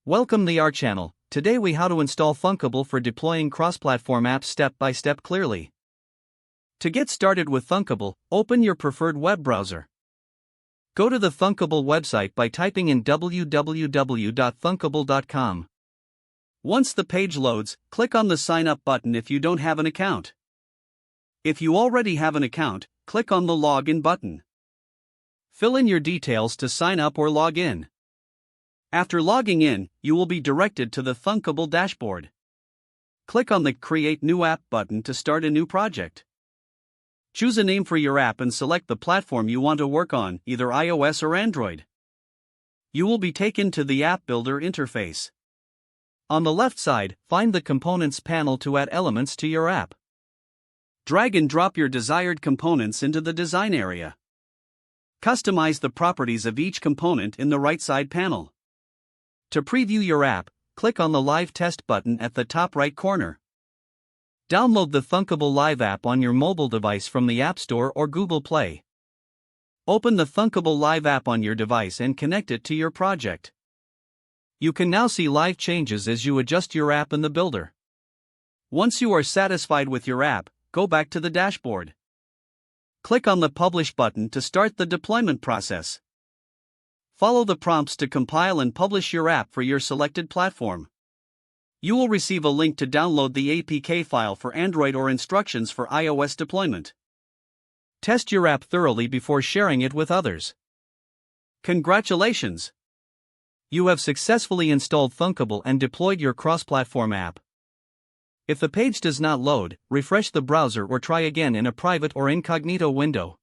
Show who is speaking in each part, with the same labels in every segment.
Speaker 1: Welcome to our channel. Today we how to install Thunkable for deploying cross-platform apps step by step clearly. To get started with Thunkable, open your preferred web browser. Go to the Thunkable website by typing in www.thunkable.com. Once the page loads, click on the Sign Up button if you don't have an account. If you already have an account, click on the Login button. Fill in your details to sign up or log in. After logging in, you will be directed to the Thunkable dashboard. Click on the Create New App button to start a new project. Choose a name for your app and select the platform you want to work on, either iOS or Android. You will be taken to the App Builder interface. On the left side, find the Components panel to add elements to your app. Drag and drop your desired components into the Design area. Customize the properties of each component in the right side panel. To preview your app, click on the Live Test button at the top right corner. Download the Thunkable Live app on your mobile device from the App Store or Google Play. Open the Thunkable Live app on your device and connect it to your project. You can now see live changes as you adjust your app in the builder. Once you are satisfied with your app, go back to the dashboard. Click on the Publish button to start the deployment process. Follow the prompts to compile and publish your app for your selected platform. You will receive a link to download the APK file for Android or instructions for iOS deployment. Test your app thoroughly before sharing it with others. Congratulations! You have successfully installed Thunkable and deployed your cross-platform app. If the page does not load, refresh the browser or try again in a private or incognito window.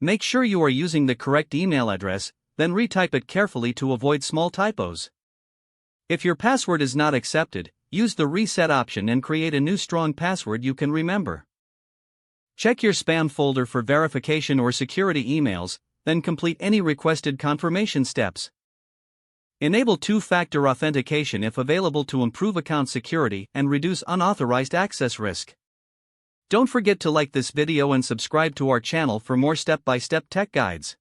Speaker 1: Make sure you are using the correct email address, then retype it carefully to avoid small typos. If your password is not accepted, use the reset option and create a new strong password you can remember. Check your spam folder for verification or security emails, then complete any requested confirmation steps. Enable two-factor authentication if available to improve account security and reduce unauthorized access risk. Don't forget to like this video and subscribe to our channel for more step-by-step tech guides.